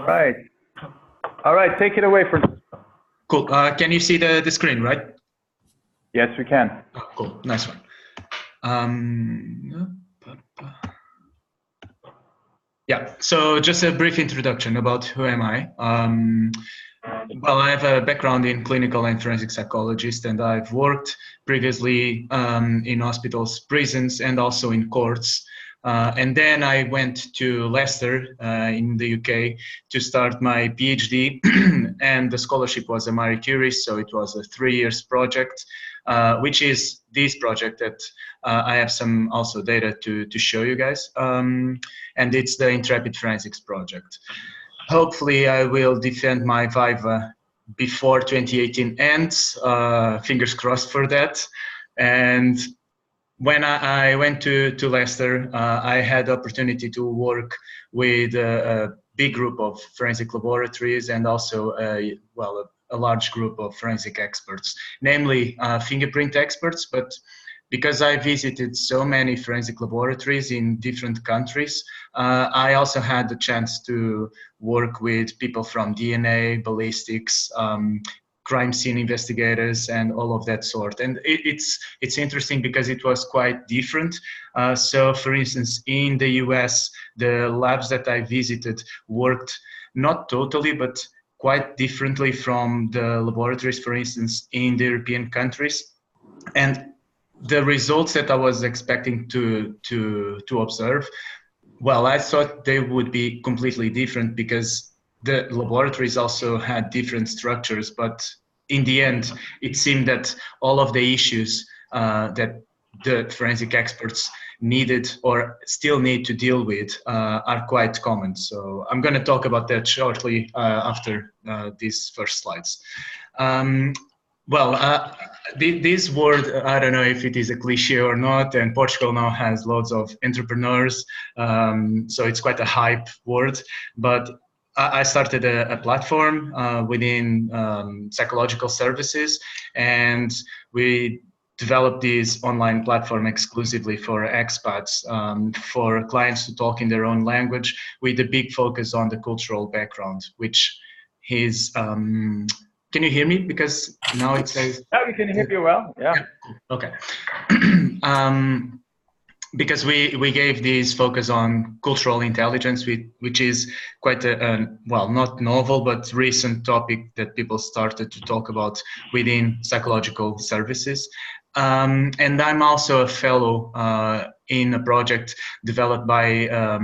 All right. All right, take it away, Francisco. Cool. Can you see the screen, right? Yes, we can. Oh, cool. Nice one. Yeah, so just a brief introduction about who am I. Well, I have a background in clinical and forensic psychologist, and I've worked previously in hospitals, prisons, and also in courts. And then I went to Leicester in the UK to start my PhD, and the scholarship was a Marie Curie, so it was a 3 years project, which is this project that I have some also data to show you guys, and it's the Intrepid Forensics project. Hopefully I will defend my Viva before 2018 ends, fingers crossed for that. And when I went to Leicester, I had the opportunity to work with a big group of forensic laboratories and also a large group of forensic experts, namely fingerprint experts. But because I visited so many forensic laboratories in different countries, I also had the chance to work with people from DNA, ballistics, crime scene investigators, and all of that sort. And it's interesting because it was quite different. So for instance, in the US, the labs that I visited worked not totally, but quite differently from the laboratories, for instance, in the European countries. And the results that I was expecting to observe, well, I thought they would be completely different because the laboratories also had different structures, but in the end, it seemed that all of the issues that the forensic experts needed or still need to deal with are quite common. So I'm going to talk about that shortly after these first slides. This word, I don't know if it is a cliche or not, and Portugal now has lots of entrepreneurs, so it's quite a hype word, but I started a platform within psychological services, and we developed this online platform exclusively for expats, for clients to talk in their own language, with a big focus on the cultural background, which is can you hear me? Because now it says... Yeah, we can hear you well, yeah. Okay. Because we gave this focus on cultural intelligence, which is quite well, not novel, but recent topic that people started to talk about within psychological services. And I'm also a fellow in a project developed by a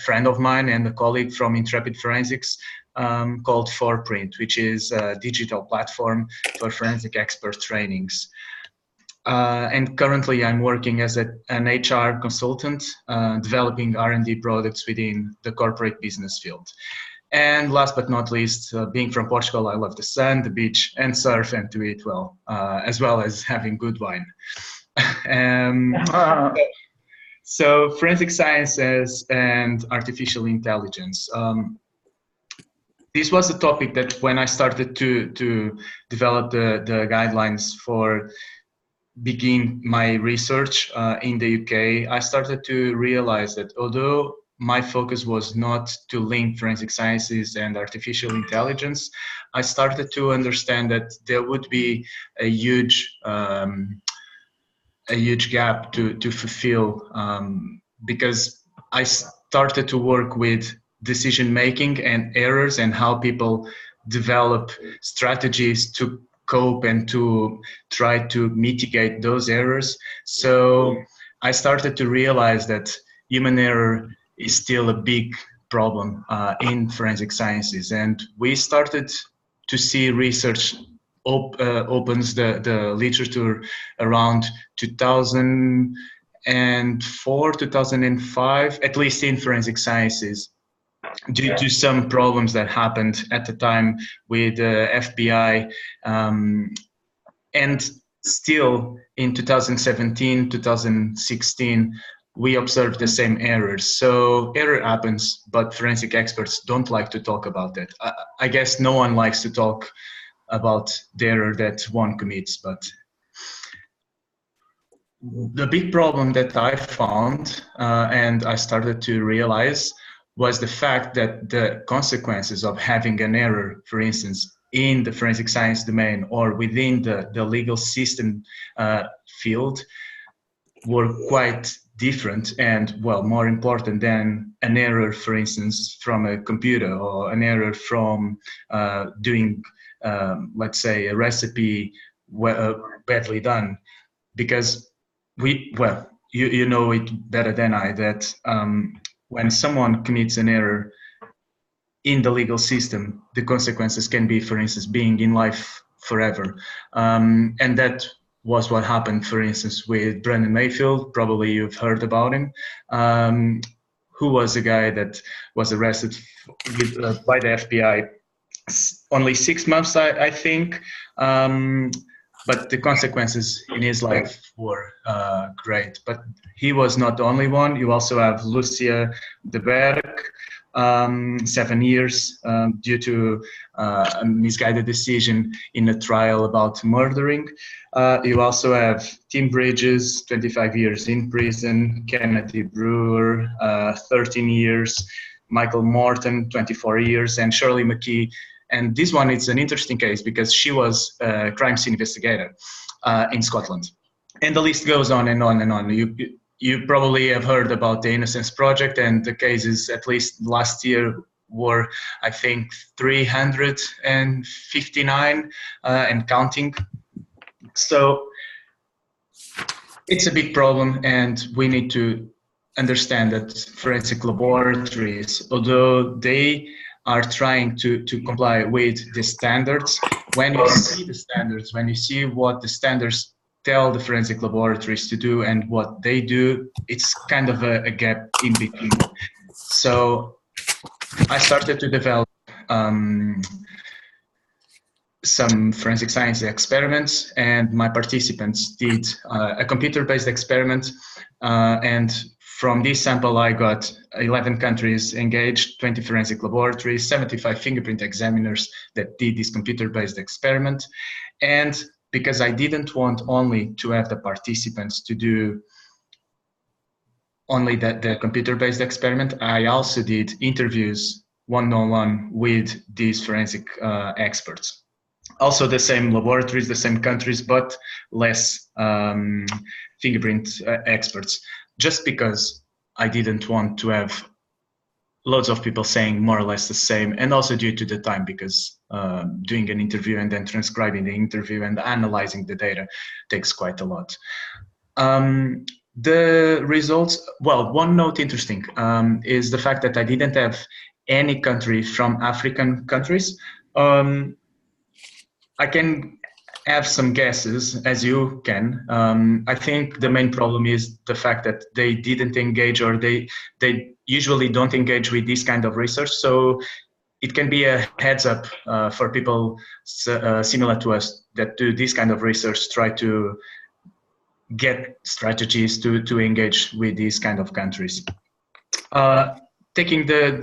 friend of mine and a colleague from Intrepid Forensics, called 4Print, which is a digital platform for forensic expert trainings. And currently I'm working as an HR consultant, developing R&D products within the corporate business field. And last but not least, being from Portugal, I love the sun, the beach, and surf, and to eat well, as well as having good wine. So forensic sciences and artificial intelligence. This was a topic that when I started to develop the guidelines for begin my research in the UK, I started to realize that although my focus was not to link forensic sciences and artificial intelligence, I started to understand that there would be a huge gap to fulfill, because I started to work with decision making and errors and how people develop strategies to cope and to try to mitigate those errors. So I started to realize that human error is still a big problem in forensic sciences, and we started to see research opens the literature around 2004, 2005, at least in forensic sciences, due to some problems that happened at the time with the FBI. And still in 2017, 2016, we observed the same errors. So error happens, but forensic experts don't like to talk about it. I guess no one likes to talk about the error that one commits, but the big problem that I found and I started to realize was the fact that the consequences of having an error, for instance, in the forensic science domain or within the legal system field were quite different and, well, more important than an error, for instance, from a computer or an error from doing, let's say, a recipe badly done. Because you know it better than I, that when someone commits an error in the legal system, the consequences can be, for instance, being in life forever. And that was what happened, for instance, with Brandon Mayfield. Probably you've heard about him, who was a guy that was arrested by the FBI only 6 months, I think. But the consequences in his life were great. But he was not the only one. You also have Lucia de Berg, 7 years due to a misguided decision in a trial about murdering. You also have Tim Bridges, 25 years in prison, Kennedy Brewer, 13 years, Michael Morton, 24 years, and Shirley McKee. And this one is an interesting case because she was a crime scene investigator in Scotland. And the list goes on and on and on. You probably have heard about the Innocence Project, and the cases, at least last year, were, I think, 359 and counting. So it's a big problem, and we need to understand that forensic laboratories, although they are trying to comply with the standards, when you see the standards, when you see what the standards tell the forensic laboratories to do and what they do, it's kind of a gap in between. So I started to develop some forensic science experiments, and my participants did a computer-based experiment, and from this sample I got 11 countries engaged, 20 forensic laboratories, 75 fingerprint examiners that did this computer-based experiment. And because I didn't want only to have the participants to do only the computer-based experiment, I also did interviews one-on-one with these forensic experts. Also the same laboratories, the same countries, but less fingerprint experts, just because I didn't want to have loads of people saying more or less the same, and also due to the time, because doing an interview and then transcribing the interview and analyzing the data takes quite a lot. The results, well, one note interesting is the fact that I didn't have any country from African countries. I can have some guesses, as you can. I think the main problem is the fact that they didn't engage, or they usually don't engage with this kind of research. So it can be a heads up for people similar to us that do this kind of research, try to get strategies to engage with these kind of countries. Taking the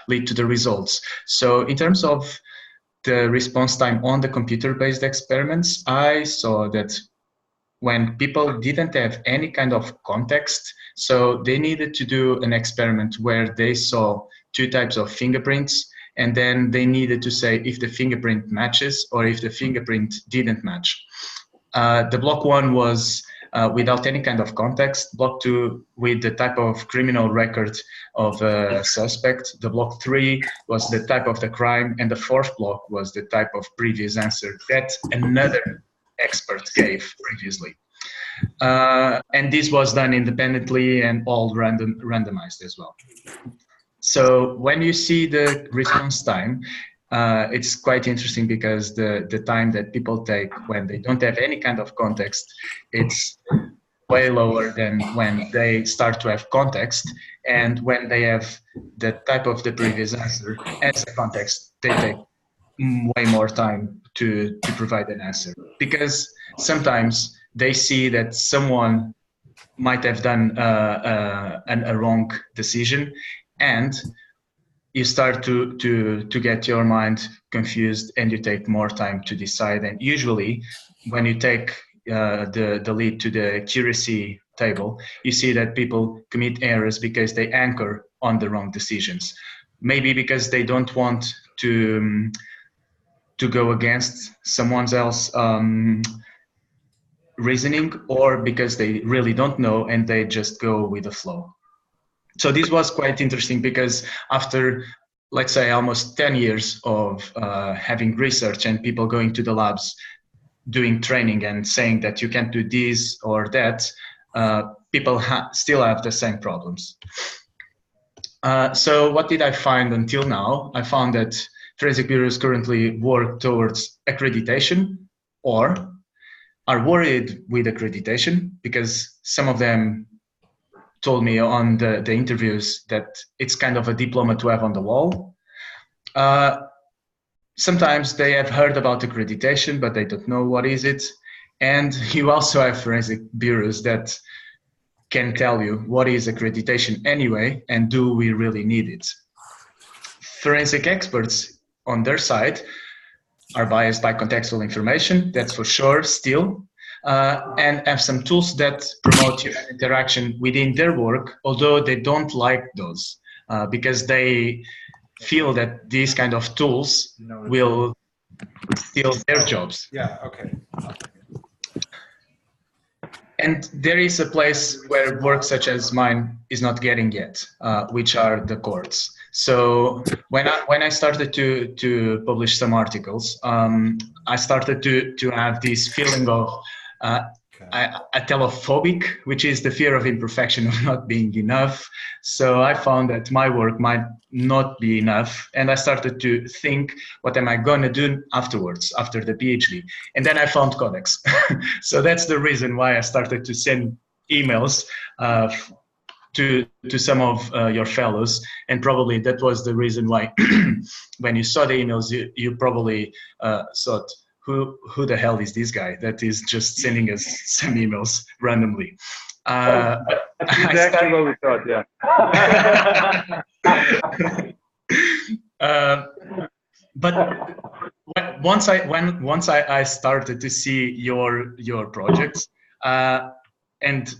lead to the results. So in terms of the response time on the computer-based experiments, I saw that when people didn't have any kind of context, so they needed to do an experiment where they saw 2 types of fingerprints, and then they needed to say if the fingerprint matches or if the fingerprint didn't match. The block 1 was without any kind of context, block 2 with the type of criminal record of a suspect, the block 3 was the type of the crime, and the 4th block was the type of previous answer that another expert gave previously. And this was done independently and all randomized as well. So when you see the response time, it's quite interesting because the time that people take when they don't have any kind of context, it's way lower than when they start to have context, and when they have the type of the previous answer as a context, they take way more time to provide an answer, because sometimes they see that someone might have done a wrong decision, and you start to get your mind confused, and you take more time to decide. And usually when you take the lead to the accuracy table, you see that people commit errors because they anchor on the wrong decisions. Maybe because they don't want to go against someone else's reasoning, or because they really don't know and they just go with the flow. So this was quite interesting because after, let's say, almost 10 years of having research and people going to the labs, doing training and saying that you can't do this or that, people still have the same problems. So what did I find until now? I found that forensic bureaus currently work towards accreditation or are worried with accreditation because some of them told me on the interviews that it's kind of a diploma to have on the wall. Sometimes they have heard about accreditation, but they don't know what is it. And you also have forensic bureaus that can tell you what is accreditation anyway, and do we really need it? Forensic experts on their side are biased by contextual information, that's for sure still, and have some tools that promote human interaction within their work, although they don't like those because they feel that these kind of tools will steal their jobs. Yeah, okay. And there is a place where work such as mine is not getting yet, which are the courts. So when I started to publish some articles, I started to have this feeling of atelophobic, which is the fear of imperfection, of not being enough. So I found that my work might not be enough, and I started to think, what am I going to do afterwards, after the PhD? And then I found CodeX. So that's the reason why I started to send emails to some of your fellows, and probably that was the reason why when you saw the emails, you probably thought, who the hell is this guy that is just sending us some emails randomly? That's exactly what we thought, yeah. But once I started to see your projects, and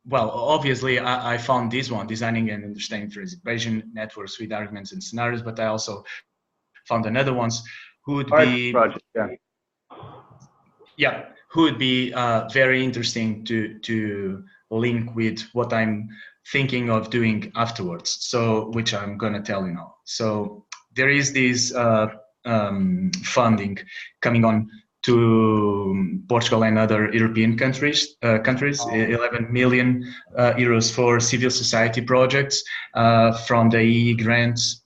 well, obviously I found this one, designing and understanding forensic Bayesian networks with arguments and scenarios, but I also found another ones who would be project, yeah. Yeah, who would be very interesting to link with what I'm thinking of doing afterwards. So, which I'm gonna tell you now. So there is this funding coming on to Portugal and other European countries, 11 million euros for civil society projects from the EE grants.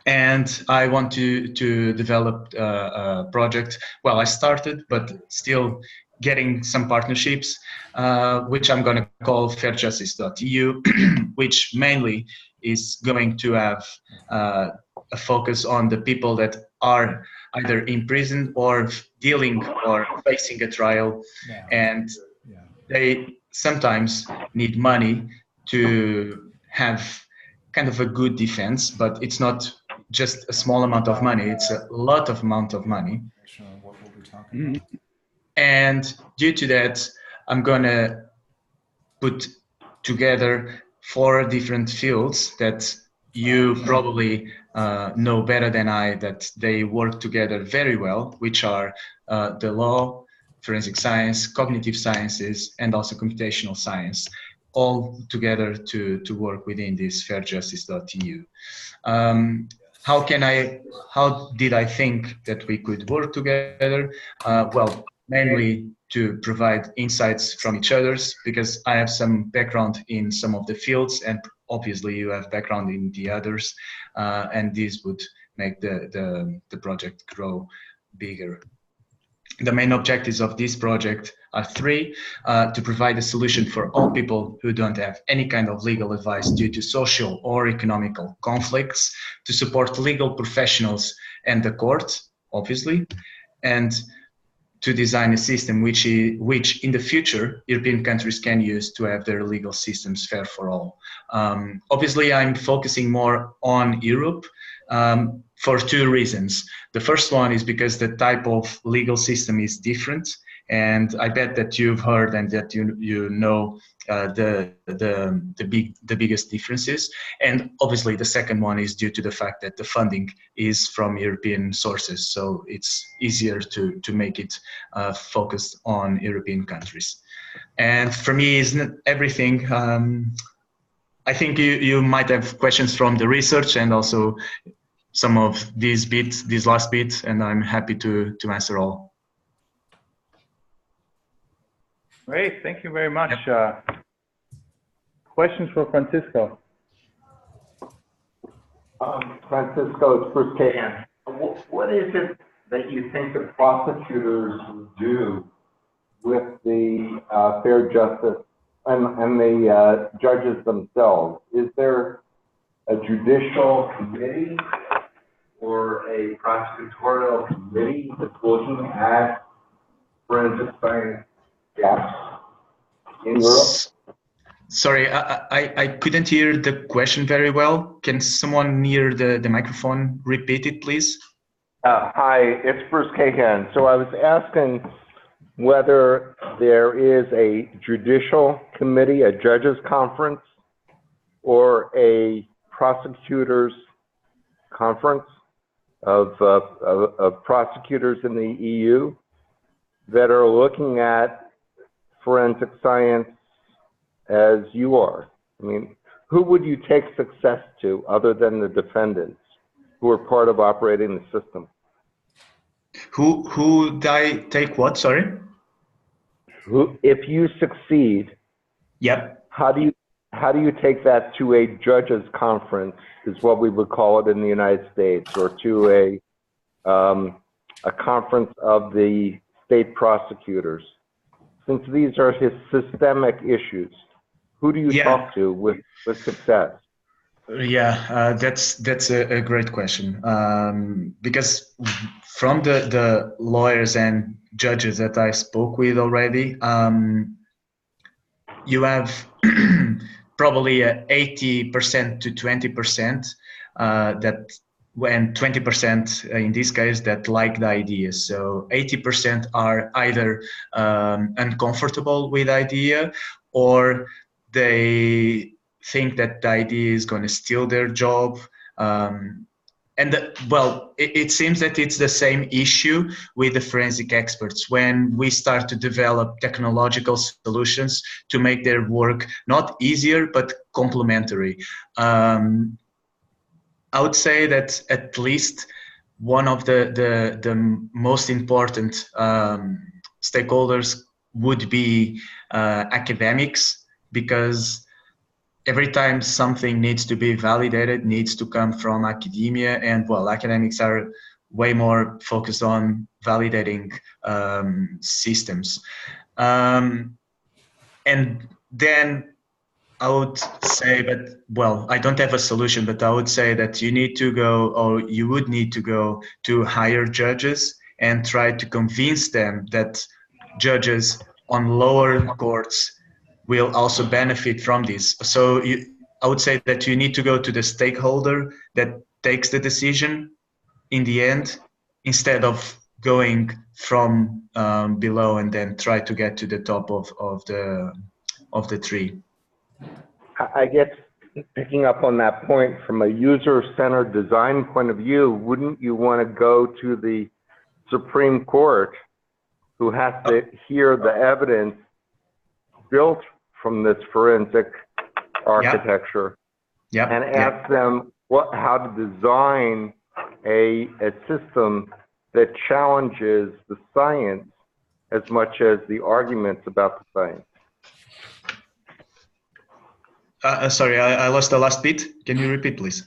And I want to develop a project. Well, I started, but still getting some partnerships, which I'm going to call fairjustice.eu, which mainly is going to have a focus on the people that are either in prison or dealing or facing a trial, and they sometimes need money to have kind of a good defense, but it's not just a small amount of money, it's a lot of amount of money. And due to that, I'm gonna put together 4 different fields that you probably know better than I, that they work together very well, which are the law, forensic science, cognitive sciences, and also computational science, all together to work within this fairjustice.eu. How did I think that we could work together? Well, mainly to provide insights from each other's, because I have some background in some of the fields, and obviously you have background in the others, and this would make the project grow bigger. The main objectives of this project are 3: to provide a solution for all people who don't have any kind of legal advice due to social or economical conflicts, to support legal professionals and the court, obviously, and to design a system which in the future European countries can use to have their legal systems fair for all. Obviously, I'm focusing more on Europe for 2 reasons. The first one is because the type of legal system is different, And I bet that you've heard and that you know the biggest differences. And obviously the second one is due to the fact that the funding is from European sources, so it's easier to make it focused on European countries. And for me, isn't everything. I think you might have questions from the research and also some of these last bits, and I'm happy to answer all. Great, thank you very much. Yep. Questions for Francisco? Francisco, it's Bruce Cahan. What is it that you think the prosecutors will do with the fair justice and the judges themselves? Is there a judicial committee or a prosecutorial committee that's looking at forensic science gaps in Europe? Sorry, I couldn't hear the question very well. Can someone near the microphone repeat it, please? Hi, it's Bruce Cahan. So I was asking whether there is a judicial committee, a judges conference, or a prosecutors conference of prosecutors in the EU that are looking at forensic science as you are. I mean, who would you take success to other than the defendants who are part of operating the system? Who would I take what, sorry? If you succeed, yep. How do you take that to a judges conference, is what we would call it in the United States, or to a conference of the state prosecutors? Since these are systemic issues, who do you talk to with success? Yeah, that's a great question, because from the lawyers and judges that I spoke with already, you have probably 80% to 20% that, and 20% in this case, that like the idea. So 80% are either uncomfortable with the idea, or they think that the idea is going to steal their job. Well, it seems that it's the same issue with the forensic experts when we start to develop technological solutions to make their work not easier, but complementary. I would say that at least one of the most important stakeholders would be academics, because every time something needs to be validated, needs to come from academia, and well, academics are way more focused on validating systems. And then I would say that, well, I don't have a solution, but I would say that you need to go, or you would need to go to higher judges and try to convince them that judges on lower courts will also benefit from this. So I would say that you need to go to the stakeholder that takes the decision in the end, instead of going from below and then try to get to the top of the tree. I guess, picking up on that point, from a user-centered design point of view, wouldn't you want to go to the Supreme Court, who has to hear the evidence built from this forensic architecture, and ask them how to design a system that challenges the science as much as the arguments about the science? Sorry, I lost the last bit. Can you repeat, please?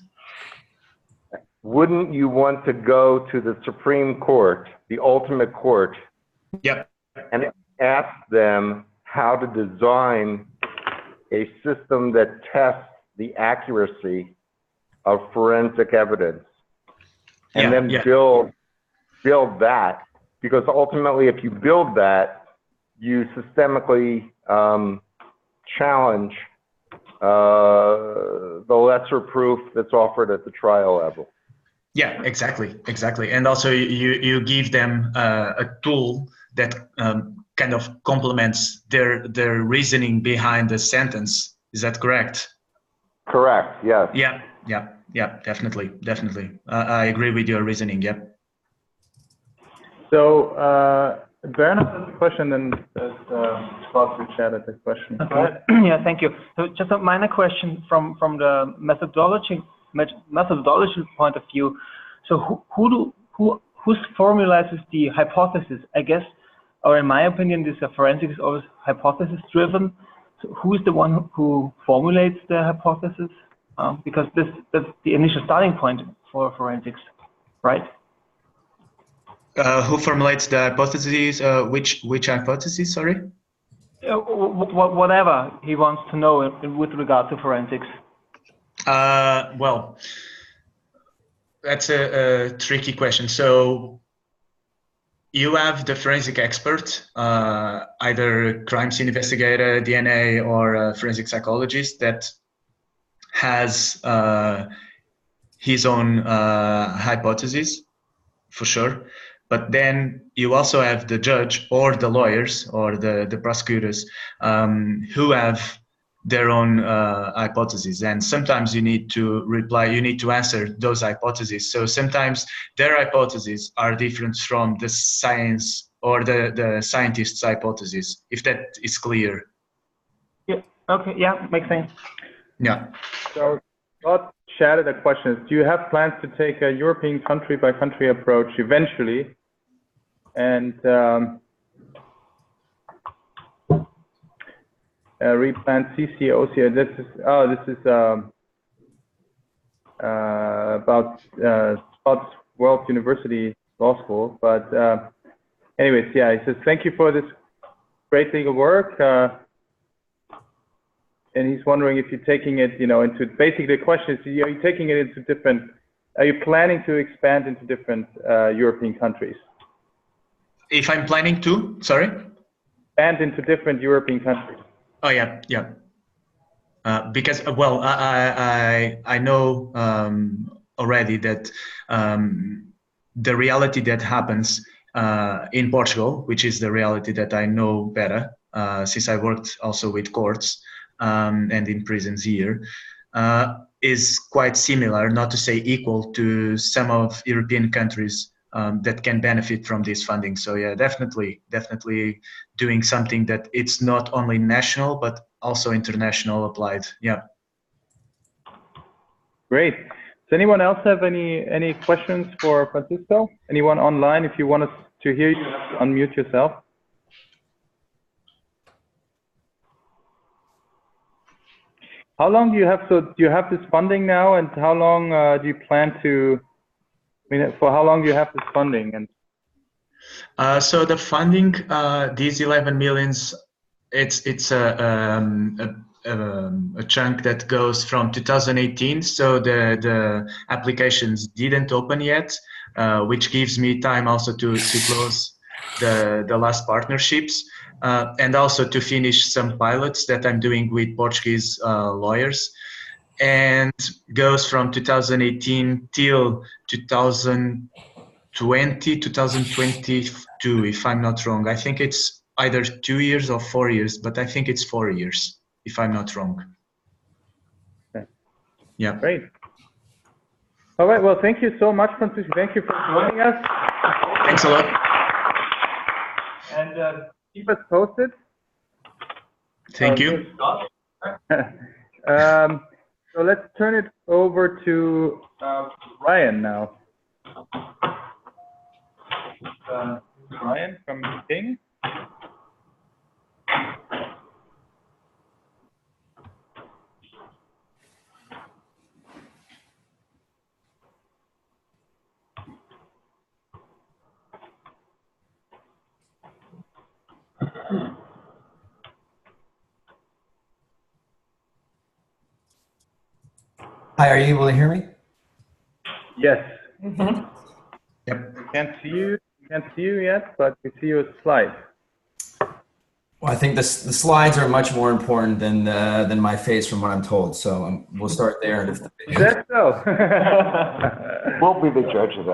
Wouldn't you want to go to the Supreme Court, the ultimate court, and ask them how to design a system that tests the accuracy of forensic evidence, and then build that? Because ultimately, if you build that, you systemically challenge the lesser proof that's offered at the trial level. Yeah, exactly. And also you give them a tool that kind of complements their reasoning behind the sentence. Is that correct? Correct, yes. Yeah, definitely. I agree with your reasoning, yeah. So, Bernard has a question, and Scott chatted the question. Okay. Yeah, thank you. So just a minor question from the methodology point of view. So who formalizes the hypothesis? I guess, or in my opinion, this forensics is always hypothesis driven. So who is the one who formulates the hypothesis? Because that's the initial starting point for forensics, right? Who formulates the hypotheses? Which hypothesis? Sorry. Whatever he wants to know with regard to forensics. Well, that's a tricky question. So you have the forensic expert, either crime scene investigator, DNA, or a forensic psychologist that has his own hypothesis, for sure. But then you also have the judge or the lawyers or the prosecutors who have their own hypotheses. And sometimes you need to answer those hypotheses. So sometimes their hypotheses are different from the science or the scientist's hypothesis, if that is clear. Yeah, okay, yeah, makes sense. Yeah. So, Scott chatted a question. Do you have plans to take a European country-by-country approach eventually? And replan CCOC. This is about Scott's World University Law School. But anyways, yeah, he says thank you for this great legal work. And he's wondering if you're taking it, into basically the question is, are you taking it into different? Are you planning to expand into different European countries? If I'm planning to, sorry? Expand into different European countries. Oh yeah. Because well, I know already that the reality that happens in Portugal, which is the reality that I know better, since I worked also with courts and in prisons here, is quite similar, not to say equal, to some of European countries that can benefit from this funding. So yeah, definitely doing something that it's not only national but also international applied. Yeah. Great. Does anyone else have any questions for Francisco? Anyone online? If you want us to hear you, unmute yourself. How long do you have? So do you have this funding now, and how long do you plan to? For how long do you have this funding? And so the funding, these 11 millions, it's a chunk that goes from 2018. So the applications didn't open yet, which gives me time also to close the last partnerships and also to finish some pilots that I'm doing with Portuguese lawyers. And goes from 2018 till 2022, if I'm not wrong. I think it's either 2 years or 4 years, but I think it's 4 years, if I'm not wrong. Okay. Yeah. Great. All right. Well, thank you so much, Francisco. Thank you for joining us. Thanks a lot. And keep us posted. Thank you. So let's turn it over to Ryan now. Ryan from King. Hi, are you able to hear me? Yes. Yep. We can't see you yet, but we see your slides. Well, I think the slides are much more important than my face, from what I'm told. So we'll start there. And if the Is that so? We'll be the judge of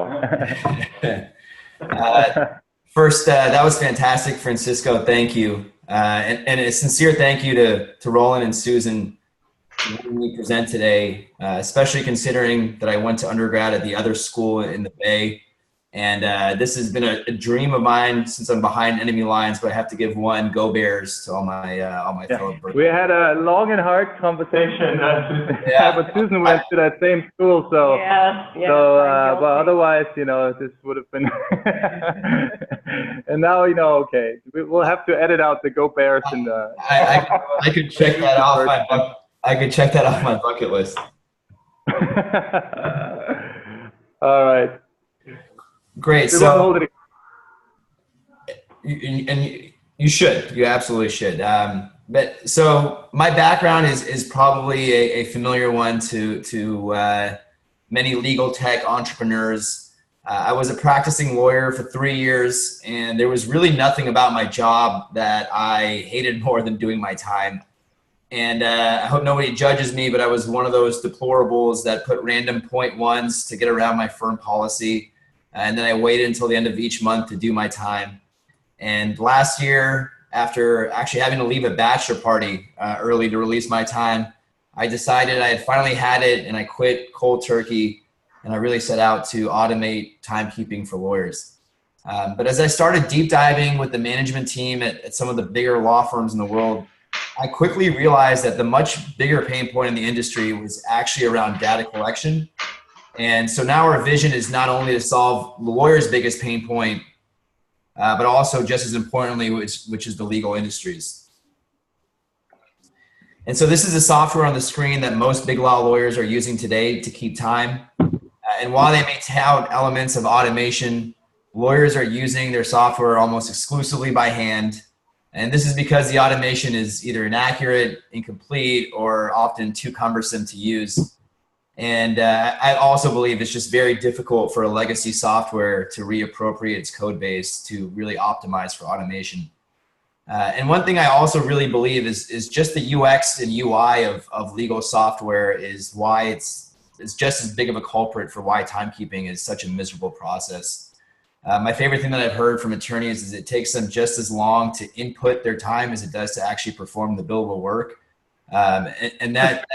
that. First, that was fantastic, Francisco. Thank you. And a sincere thank you to Roland and Susan for letting me present today, especially considering that I went to undergrad at the other school in the Bay. And this has been a dream of mine since I'm behind enemy lines, but I have to give one Go Bears to all my fellow Berkeley. We had a long and hard conversation. But Susan went to that same school, so but otherwise, this would have been. And now, okay, we'll have to edit out the Go Bears and. I could check that off I could check that off my bucket list. All right. Great. So, you should. You absolutely should. But so my background is probably a familiar one to many legal tech entrepreneurs. I was a practicing lawyer for 3 years, and there was really nothing about my job that I hated more than doing my time. And I hope nobody judges me, but I was one of those deplorables that put random .1s to get around my firm policy. And then I waited until the end of each month to do my time. And last year, after actually having to leave a bachelor party early to release my time, I decided I had finally had it, and I quit cold turkey, and I really set out to automate timekeeping for lawyers. But as I started deep diving with the management team at some of the bigger law firms in the world, I quickly realized that the much bigger pain point in the industry was actually around data collection. And so now our vision is not only to solve the lawyer's biggest pain point, but also just as importantly, which is the legal industries. And so this is the software on the screen that most big law lawyers are using today to keep time. And while they may tout elements of automation, lawyers are using their software almost exclusively by hand. And this is because the automation is either inaccurate, incomplete, or often too cumbersome to use. And I also believe it's just very difficult for a legacy software to reappropriate its code base to really optimize for automation. And one thing I also really believe is just the UX and UI of legal software is why it's just as big of a culprit for why timekeeping is such a miserable process. My favorite thing that I've heard from attorneys is it takes them just as long to input their time as it does to actually perform the billable work. And that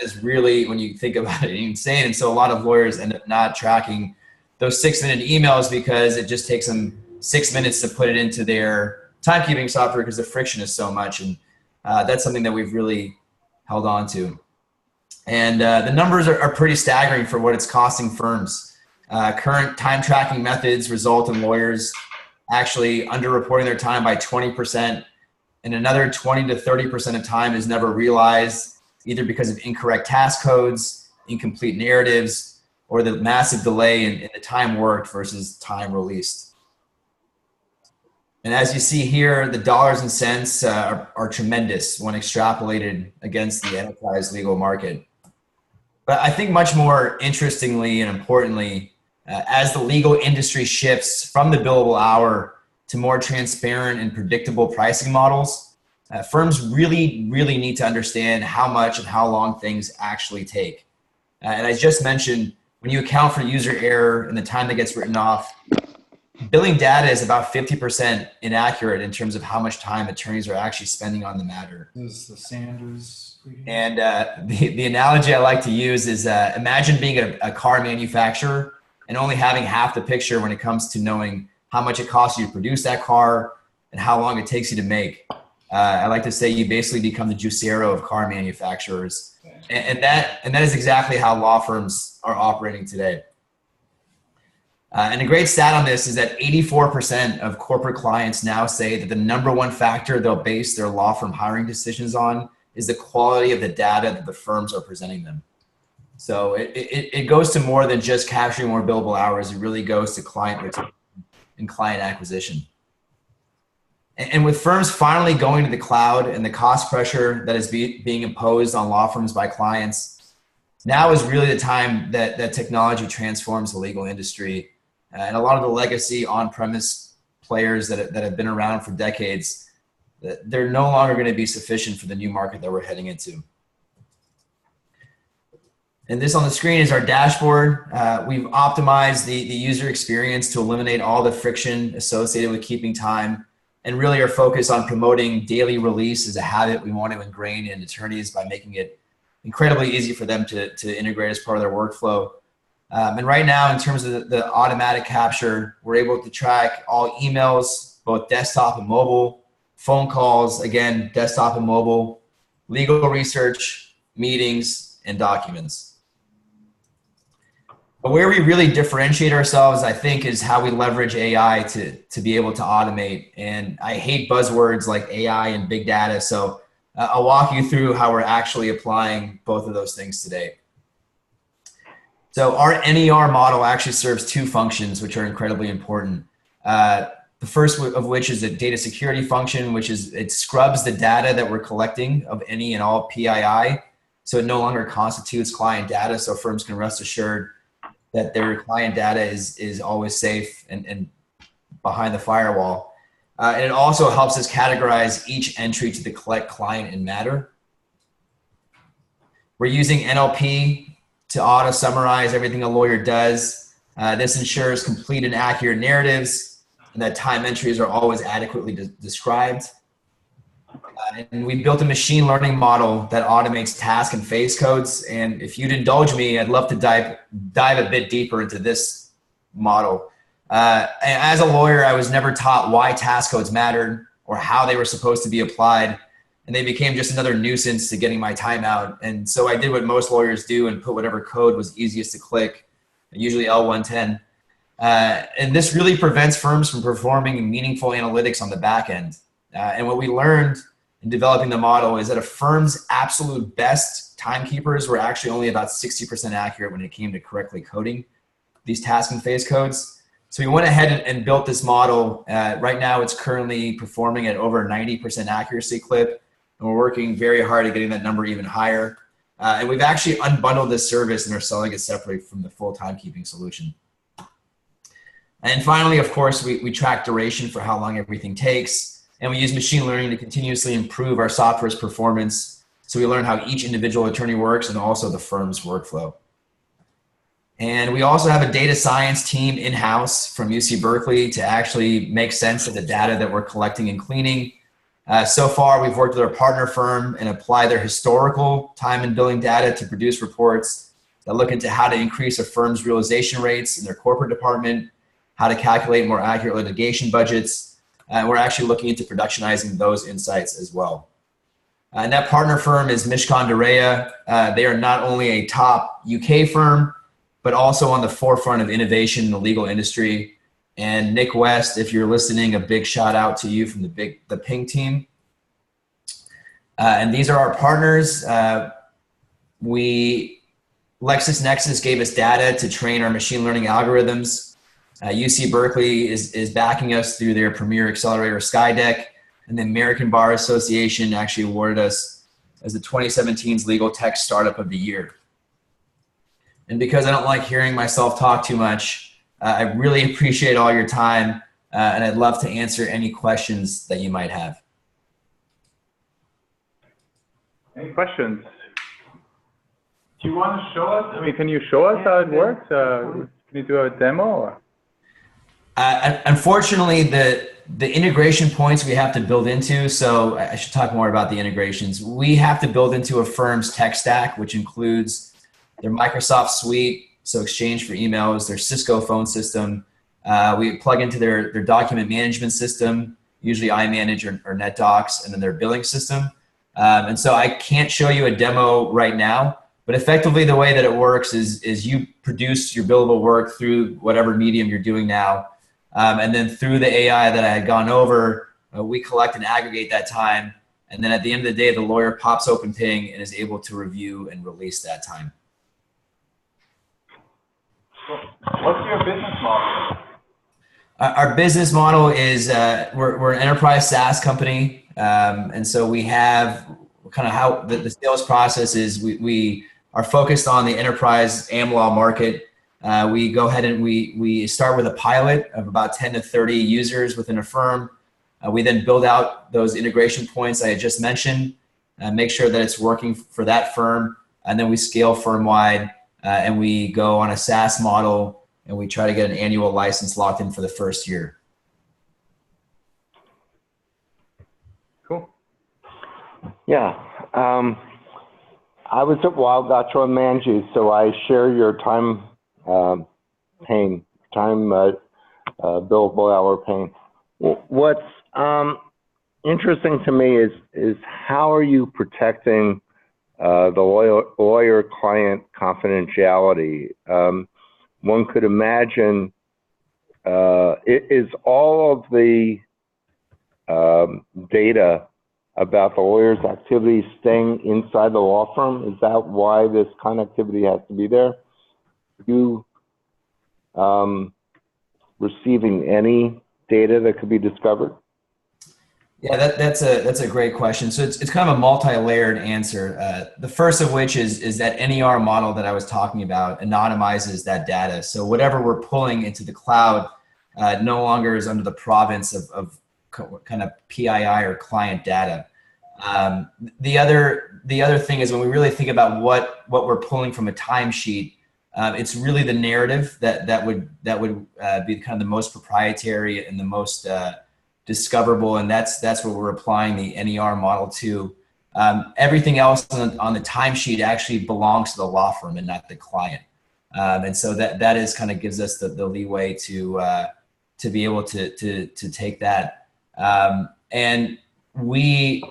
is really, when you think about it, insane. And so a lot of lawyers end up not tracking those 6-minute emails because it just takes them 6 minutes to put it into their timekeeping software because the friction is so much. And that's something that we've really held on to. And the numbers are pretty staggering for what it's costing firms. Current time tracking methods result in lawyers actually underreporting their time by 20%. And another 20 to 30% of time is never realized, either because of incorrect task codes, incomplete narratives, or the massive delay in the time worked versus time released. And as you see here, the dollars and cents are tremendous when extrapolated against the enterprise legal market. But I think much more interestingly and importantly, as the legal industry shifts from the billable hour to more transparent and predictable pricing models, firms really need to understand how much and how long things actually take. And I just mentioned, when you account for user error and the time that gets written off, billing data is about 50% inaccurate in terms of how much time attorneys are actually spending on the matter. This is the Sanders. And the analogy I like to use is imagine being a car manufacturer and only having half the picture when it comes to knowing how much it costs you to produce that car and how long it takes you to make. I like to say you basically become the Juicero of car manufacturers. And that is exactly how law firms are operating today. And a great stat on this is that 84% of corporate clients now say that the #1 factor they'll base their law firm hiring decisions on is the quality of the data that the firms are presenting them. So it goes to more than just capturing more billable hours. It really goes to client retention and client acquisition. And with firms finally going to the cloud and the cost pressure that is being imposed on law firms by clients, now is really the time that technology transforms the legal industry. And a lot of the legacy on-premise players that have been around for decades, they're no longer going to be sufficient for the new market that we're heading into. And this on the screen is our dashboard. We've optimized the user experience to eliminate all the friction associated with keeping time, and really are focused on promoting daily release as a habit we want to ingrain in attorneys by making it incredibly easy for them to integrate as part of their workflow. And right now, in terms of the automatic capture, we're able to track all emails, both desktop and mobile, phone calls, again, desktop and mobile, legal research, meetings, and documents. But where we really differentiate ourselves, I think, is how we leverage AI to be able to automate. And I hate buzzwords like AI and big data, so I'll walk you through how we're actually applying both of those things today. So our NER model actually serves two functions, which are incredibly important. The first of which is a data security function, which is it scrubs the data that we're collecting of any and all PII, so it no longer constitutes client data, so firms can rest assured that their client data is always safe and behind the firewall. And it also helps us categorize each entry to the client and matter. We're using NLP to auto summarize everything a lawyer does. This ensures complete and accurate narratives and that time entries are always adequately described. And we built a machine learning model that automates task and phase codes. And if you'd indulge me, I'd love to dive a bit deeper into this model. As a lawyer, I was never taught why task codes mattered or how they were supposed to be applied. And they became just another nuisance to getting my time out. And so I did what most lawyers do and put whatever code was easiest to click, usually L110. And this really prevents firms from performing meaningful analytics on the back end. And what we learned in developing the model is that a firm's absolute best timekeepers were actually only about 60% accurate when it came to correctly coding these task and phase codes. So we went ahead and built this model. Right now, it's currently performing at over 90% accuracy clip, and we're working very hard at getting that number even higher. And we've actually unbundled this service and are selling it separately from the full timekeeping solution. And finally, of course, we track duration for how long everything takes. And we use machine learning to continuously improve our software's performance. So we learn how each individual attorney works and also the firm's workflow. And we also have a data science team in-house from UC Berkeley to actually make sense of the data that we're collecting and cleaning. So far, we've worked with our partner firm and apply their historical time and billing data to produce reports that look into how to increase a firm's realization rates in their corporate department, how to calculate more accurate litigation budgets. And we're actually looking into productionizing those insights as well. And that partner firm is Mishcon de Rea. They are not only a top UK firm, but also on the forefront of innovation in the legal industry. And Nick West, if you're listening, a big shout out to you from the Ping team. And these are our partners. LexisNexis gave us data to train our machine learning algorithms. UC Berkeley is backing us through their premier accelerator Skydeck, and the American Bar Association actually awarded us as the 2017's Legal Tech Startup of the Year. And because I don't like hearing myself talk too much, I really appreciate all your time, and I'd love to answer any questions that you might have. Any questions? Do you want to show us? I mean, can you show us how it works? Can you do a demo? Or? Unfortunately, the integration points we have to build into, so I should talk more about the integrations. We have to build into a firm's tech stack, which includes their Microsoft suite, so Exchange for emails, their Cisco phone system. We plug into their document management system, usually iManage or NetDocs, and then their billing system. And so I can't show you a demo right now, but effectively the way that it works is you produce your billable work through whatever medium you're doing now. And then through the AI that I had gone over, we collect and aggregate that time. And then at the end of the day, the lawyer pops open Ping and is able to review and release that time. What's your business model? Our business model is we're an enterprise SaaS company. And so we have kind of how the sales process is we are focused on the enterprise AmLaw market. We go ahead and we start with a pilot of about 10 to 30 users within a firm. We then build out those integration points I had just mentioned, make sure that it's working for that firm, and then we scale firm-wide. and we go on a SaaS model, and we try to get an annual license locked in for the first year. Cool. Yeah. I was at Wild Gotcha and Manji, so I share your time pain, billable hour pain. What's interesting to me is how are you protecting the lawyer-client confidentiality? One could imagine, is all of the data about the lawyer's activities staying inside the law firm? Is that why this connectivity has to be there? Are you receiving any data that could be discovered? Yeah, that's a great question. So it's kind of a multi-layered answer. The first of which is that NER model that I was talking about anonymizes that data. So whatever we're pulling into the cloud no longer is under the province of kind of PII or client data. The other thing is when we really think about what we're pulling from a timesheet, it's really the narrative that would be kind of the most proprietary and the most discoverable, and that's what we're applying the NER model to. Everything else on the timesheet actually belongs to the law firm and not the client, and so that is kind of gives us the leeway to be able to take that. And we,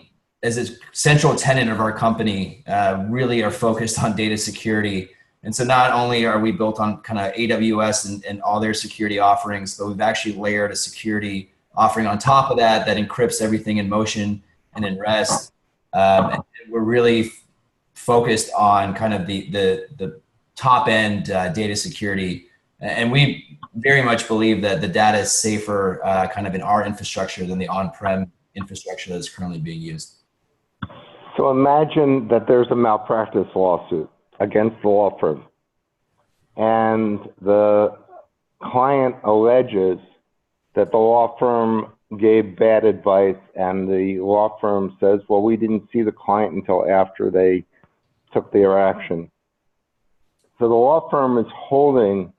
as a central tenet of our company, really are focused on data security. And so not only are we built on kind of AWS and all their security offerings, but we've actually layered a security offering on top of that encrypts everything in motion and in rest. And we're really focused on kind of the top end data security. And we very much believe that the data is safer kind of in our infrastructure than the on-prem infrastructure that is currently being used. So imagine that there's a malpractice lawsuit against the law firm, and the client alleges that the law firm gave bad advice, and the law firm says, well, we didn't see the client until after they took their action. So the law firm is holding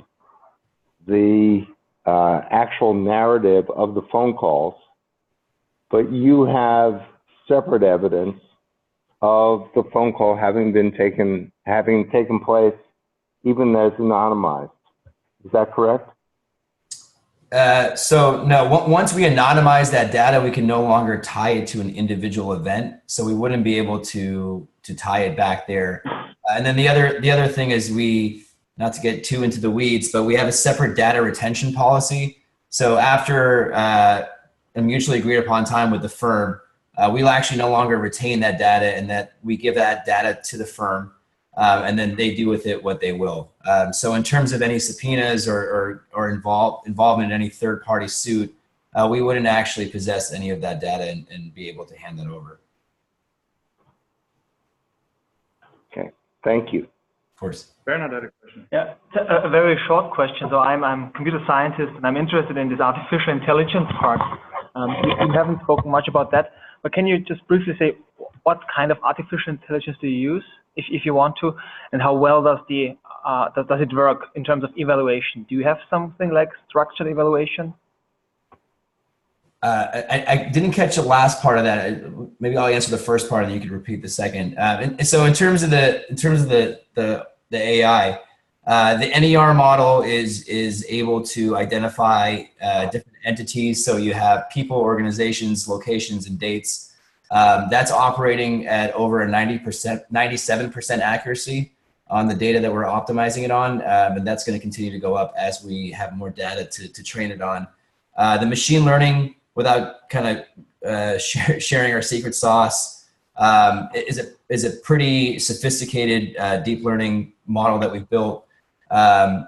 the actual narrative of the phone calls, but you have separate evidence of the phone call having taken place, even as anonymized. Is that correct? So no, once we anonymize that data, we can no longer tie it to an individual event. So we wouldn't be able to tie it back there. And then the other thing is not to get too into the weeds, but we have a separate data retention policy. So after a mutually agreed upon time with the firm, we'll actually no longer retain that data, and that we give that data to the firm, and then they do with it what they will. So in terms of any subpoenas or involvement in any third-party suit, we wouldn't actually possess any of that data and be able to hand that over. Okay, thank you. Of course. Bernard had a question. Yeah, a very short question. So I'm a computer scientist, and I'm interested in this artificial intelligence part. We haven't spoken much about that, but can you just briefly say what kind of artificial intelligence do you use, if you want to, and how well does it work in terms of evaluation? Do you have something like structured evaluation? I didn't catch the last part of that. Maybe I'll answer the first part, and you could repeat the second. And so in terms of the AI, the NER model is able to identify different entities. So you have people, organizations, locations, and dates. That's operating at over a 97% accuracy on the data that we're optimizing it on. And that's going to continue to go up as we have more data to train it on. The machine learning, without kind of sharing our secret sauce, is a pretty sophisticated deep learning model that we've built. And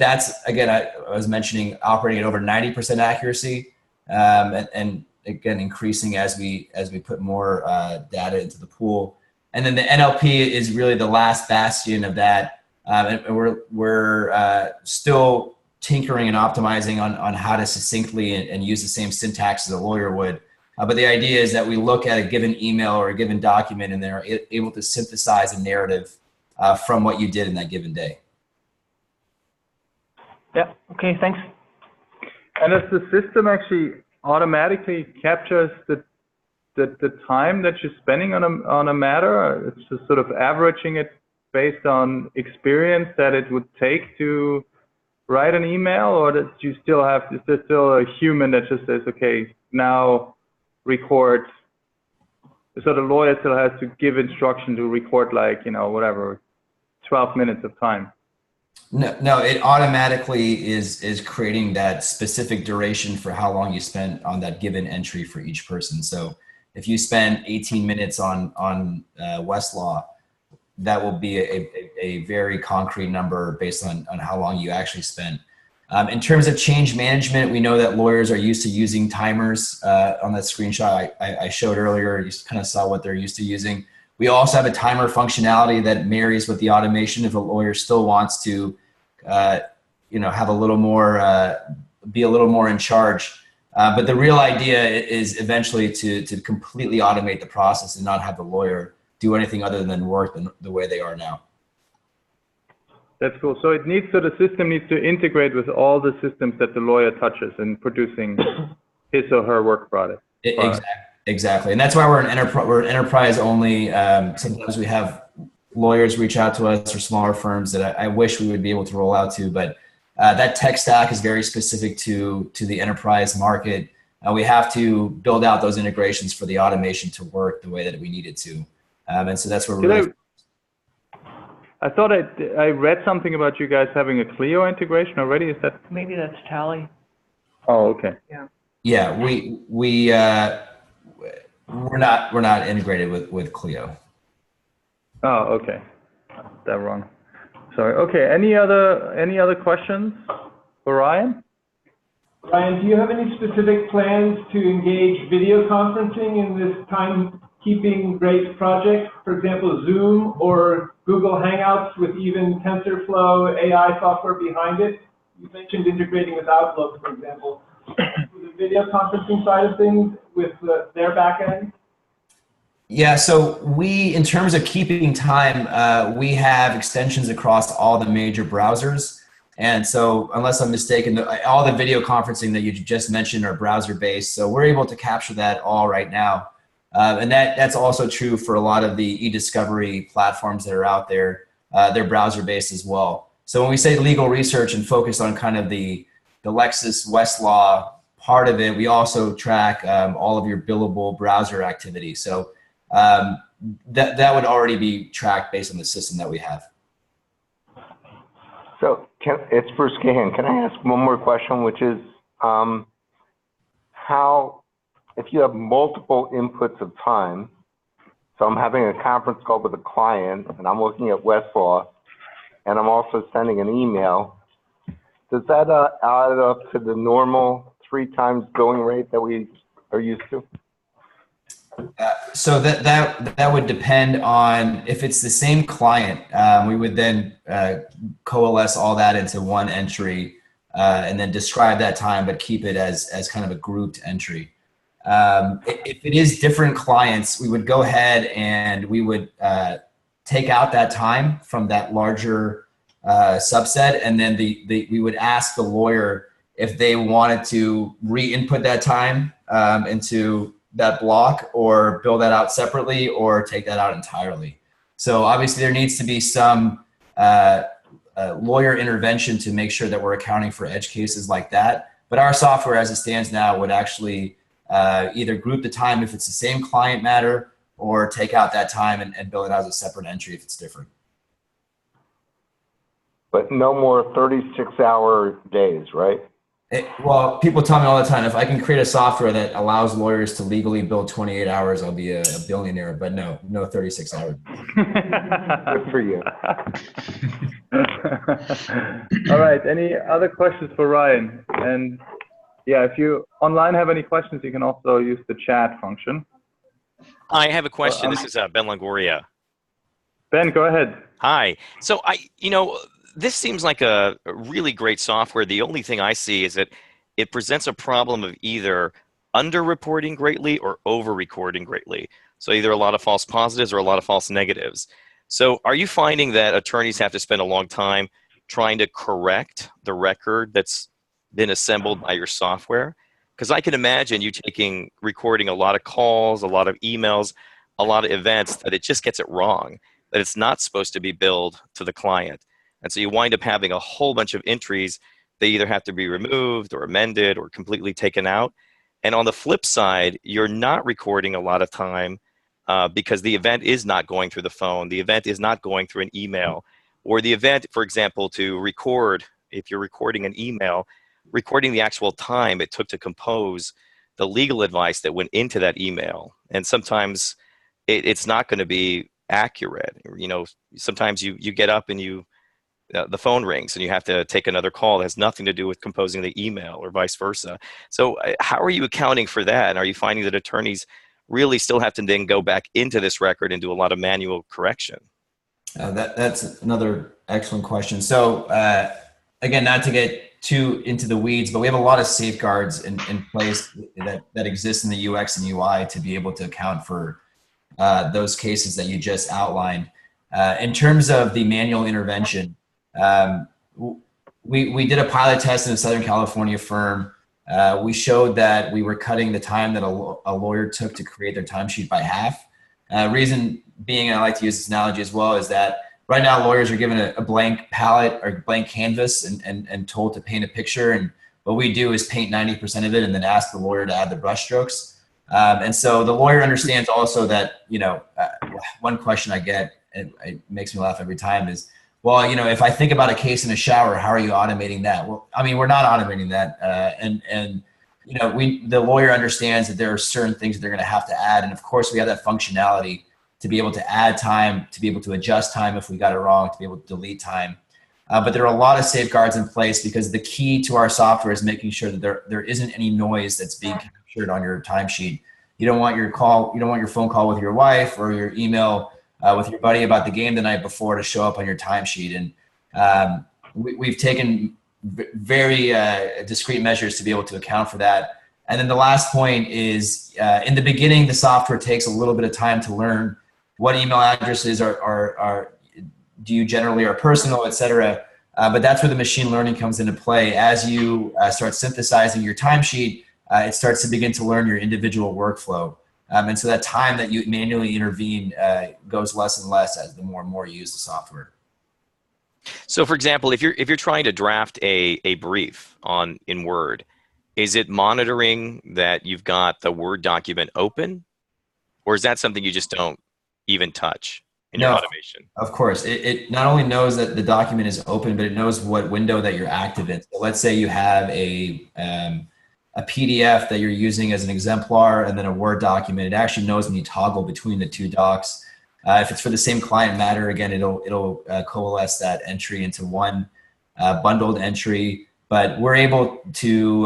that's, again, I was mentioning, operating at over 90% accuracy, and again, increasing as we put more data into the pool. And then the NLP is really the last bastion of that. And we're still tinkering and optimizing on how to succinctly and use the same syntax as a lawyer would. But the idea is that we look at a given email or a given document, and they're able to synthesize a narrative from what you did in that given day. Yeah. Okay. Thanks. And does the system actually automatically captures the time that you're spending on a matter? Or it's just sort of averaging it based on experience that it would take to write an email, or that you still have, is there still a human that just says, okay, now record? So the lawyer still has to give instruction to record, like, you know, whatever, 12 minutes of time. No, it automatically is creating that specific duration for how long you spent on that given entry for each person. So if you spend 18 minutes on Westlaw, that will be a very concrete number based on how long you actually spent. In terms of change management, we know that lawyers are used to using timers. On that screenshot I showed earlier, you kind of saw what they're used to using. We also have a timer functionality that marries with the automation if a lawyer still wants to, have a little more, be a little more in charge. But the real idea is eventually to completely automate the process and not have the lawyer do anything other than work the way they are now. That's cool. So the system needs to integrate with all the systems that the lawyer touches in producing his or her work product. Exactly. And that's why we're an enterprise only. Sometimes we have lawyers reach out to us or smaller firms that I wish we would be able to roll out to, but that tech stack is very specific to the enterprise market. We have to build out those integrations for the automation to work the way that we need it to. And so that's where we're I thought I read something about you guys having a Clio integration already. Is that? Maybe that's Tally. Oh, okay. Yeah. Yeah, we're not integrated with Clio. Oh, okay. Got that wrong. Sorry. Okay. Any other questions for Ryan? Ryan, do you have any specific plans to engage video conferencing in this timekeeping great project? For example, Zoom or Google Hangouts with even TensorFlow AI software behind it? You mentioned integrating with Outlook, for example. The video conferencing side of things with their backend? Yeah, so in terms of keeping time, we have extensions across all the major browsers. And so unless I'm mistaken, all the video conferencing that you just mentioned are browser-based. So we're able to capture that all right now. And that's also true for a lot of the e-discovery platforms that are out there. They're browser-based as well. So when we say legal research and focus on kind of the Lexis Westlaw part of it, we also track all of your billable browser activity. So that would already be tracked based on the system that we have. So it's Bruce Cahan. Can I ask one more question, which is if you have multiple inputs of time, so I'm having a conference call with a client and I'm looking at Westlaw and I'm also sending an email, does that add up to the normal 3 times billing rate that we are used to? So that would depend on if it's the same client. We would then coalesce all that into one entry and then describe that time, but keep it as kind of a grouped entry. If it is different clients, we would go ahead and we would take out that time from that larger subset, and then we would ask the lawyer if they wanted to re-input that time into that block or bill that out separately or take that out entirely. So obviously there needs to be some lawyer intervention to make sure that we're accounting for edge cases like that. But our software as it stands now would actually either group the time if it's the same client matter or take out that time and bill it out as a separate entry if it's different. But no more 36-hour days, right? Well, people tell me all the time, if I can create a software that allows lawyers to legally bill 28 hours, I'll be a billionaire, but no 36 hours. Good for you. All right, any other questions for Ryan? And yeah, if you online have any questions, you can also use the chat function. I have a question. This is Ben Longoria. Ben, go ahead. Hi. So this seems like a really great software. The only thing I see is that it presents a problem of either under-reporting greatly or over-recording greatly. So either a lot of false positives or a lot of false negatives. So are you finding that attorneys have to spend a long time trying to correct the record that's been assembled by your software? Because I can imagine you recording a lot of calls, a lot of emails, a lot of events, that it just gets it wrong, that it's not supposed to be billed to the client. And so you wind up having a whole bunch of entries that either have to be removed or amended or completely taken out. And on the flip side, you're not recording a lot of time because the event is not going through the phone, the event is not going through an email, or the event, for example, to record, if you're recording an email, recording the actual time it took to compose the legal advice that went into that email. And sometimes it's not going to be accurate. You know, sometimes you get up and the phone rings and you have to take another call that has nothing to do with composing the email or vice versa. So how are you accounting for that? And are you finding that attorneys really still have to then go back into this record and do a lot of manual correction? That's another excellent question. So again, not to get too into the weeds, but we have a lot of safeguards in place that exist in the UX and UI to be able to account for those cases that you just outlined. In terms of the manual intervention, we did a pilot test in a Southern California firm. We showed that we were cutting the time that a lawyer took to create their timesheet by half. Reason being, and I like to use this analogy as well, is that right now lawyers are given a blank palette or blank canvas and told to paint a picture. And what we do is paint 90% of it and then ask the lawyer to add the brush strokes. And so the lawyer understands also that, you know, one question I get, and it makes me laugh every time, is, well, you know, if I think about a case in a shower, how are you automating that? Well, I mean, we're not automating that. And you know, the lawyer understands that there are certain things that they're going to have to add. And of course, we have that functionality to be able to add time, to be able to adjust time if we got it wrong, to be able to delete time. But there are a lot of safeguards in place because the key to our software is making sure that there isn't any noise that's being captured on your timesheet. You don't want your phone call with your wife or your email with your buddy about the game the night before to show up on your timesheet. And we've taken very discrete measures to be able to account for that. And then the last point is in the beginning, the software takes a little bit of time to learn what email addresses do you generally are personal, et cetera. But that's where the machine learning comes into play. As you start synthesizing your timesheet, it starts to begin to learn your individual workflow. And so that time that you manually intervene goes less and less as the more and more you use the software. So for example, if you're trying to draft a brief in Word, is it monitoring that you've got the Word document open? Or is that something you just don't even touch in your automation? Of course. It not only knows that the document is open, but it knows what window that you're active in. So let's say you have a PDF that you're using as an exemplar and then a Word document. It actually knows when you toggle between the two docs. If it's for the same client matter, again, it'll coalesce that entry into one bundled entry. But we're able to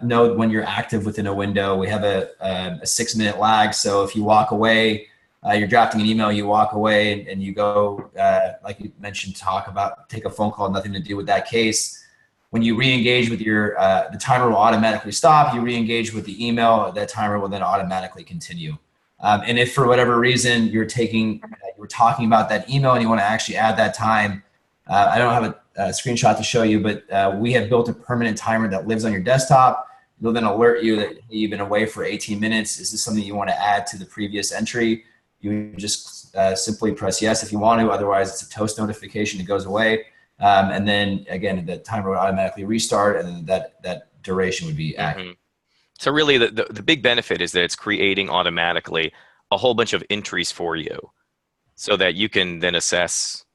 know when you're active within a window. We have a 6-minute lag. So if you walk away, you're drafting an email, you walk away and you go, like you mentioned, take a phone call, nothing to do with that case. When you re-engage with the timer will automatically stop. You re-engage with the email, that timer will then automatically continue. And if for whatever reason you were talking about that email and you want to actually add that time, I don't have a screenshot to show you, but we have built a permanent timer that lives on your desktop. It'll then alert you that you've been away for 18 minutes. Is this something you want to add to the previous entry? You just simply press yes if you want to. Otherwise, it's a toast notification. It goes away. And then, again, the timer would automatically restart, and then that duration would be active. Mm-hmm. So really, the big benefit is that it's creating automatically a whole bunch of entries for you so that you can then assess,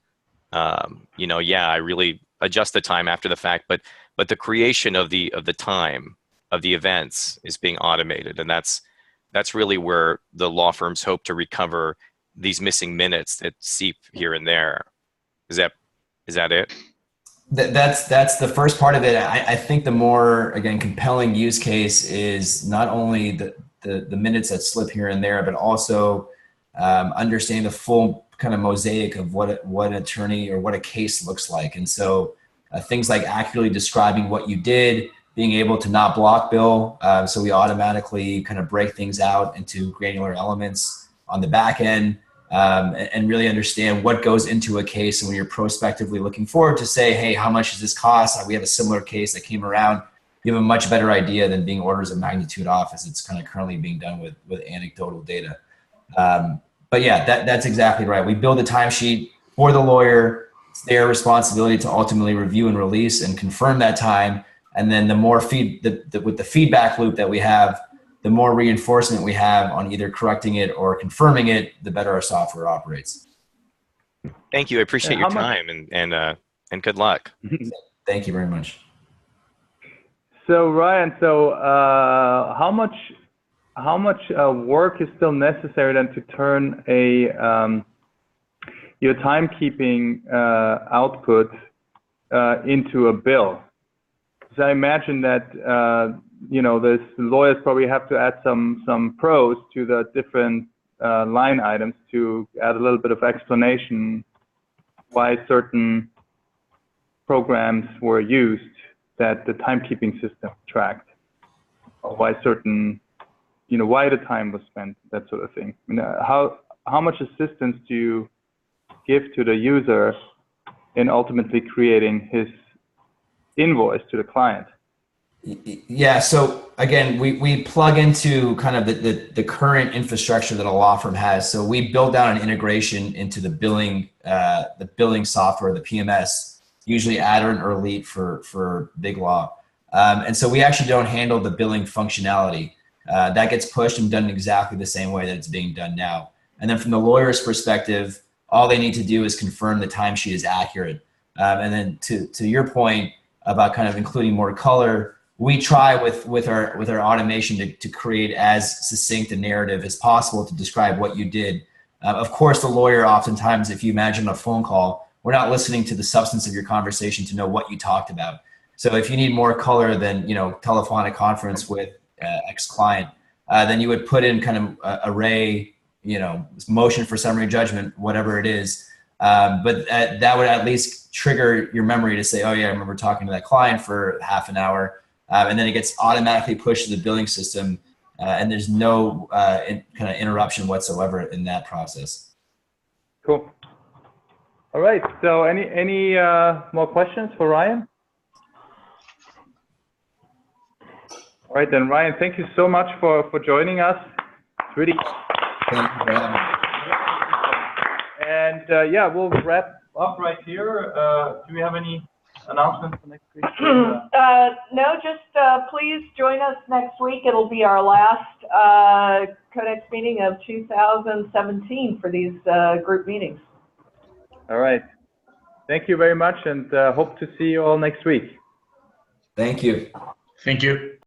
I really adjust the time after the fact, but the creation of the time of the events is being automated. And that's really where the law firms hope to recover these missing minutes that seep here and there. Is that it? That's the first part of it. I think the more, again, compelling use case is not only the minutes that slip here and there, but also understanding the full kind of mosaic of what an attorney or what a case looks like. And so things like accurately describing what you did, being able to not block bill. So we automatically kind of break things out into granular elements on the back end. and really understand what goes into a case. And when you're prospectively looking forward to say, hey, how much does this cost? We have a similar case that came around. You have a much better idea than being orders of magnitude off, as it's kind of currently being done with anecdotal data. But yeah, that's exactly right. We build a timesheet for the lawyer. It's their responsibility to ultimately review and release and confirm that time. And then the more with the feedback loop that we have, the more reinforcement we have on either correcting it or confirming it, the better our software operates. Thank you. I appreciate your time and good luck. Thank you very much. So Ryan, how much work is still necessary then to turn your timekeeping output into a bill? So I imagine that the lawyers probably have to add some prose to the different line items to add a little bit of explanation why certain programs were used that the timekeeping system tracked, or why certain, why the time was spent, that sort of thing. How much assistance do you give to the user in ultimately creating his invoice to the client? Yeah, so again, we plug into kind of the current infrastructure that a law firm has. So we build out an integration into the billing software, the PMS, usually Aderant or Elite for big law. And so we actually don't handle the billing functionality. That gets pushed and done exactly the same way that it's being done now. And then from the lawyer's perspective, all they need to do is confirm the timesheet is accurate. And then to your point about kind of including more color, we try with our automation to create as succinct a narrative as possible to describe what you did. Of course, the lawyer oftentimes, if you imagine a phone call, we're not listening to the substance of your conversation to know what you talked about. So if you need more color than, telephonic conference with X client, then you would put in kind of array, motion for summary judgment, whatever it is. But that would at least trigger your memory to say, oh yeah, I remember talking to that client for half an hour. And then it gets automatically pushed to the billing system. And there's no kind of interruption whatsoever in that process. Cool. All right. So any more questions for Ryan? All right, then Ryan, thank you so much for joining us. It's really. Thank you for having me. And yeah, we'll wrap up right here. Do we have any announcements for next week? No, just please join us next week. It'll be our last CodeX meeting of 2017 for these group meetings. All right. Thank you very much, and hope to see you all next week. Thank you. Thank you.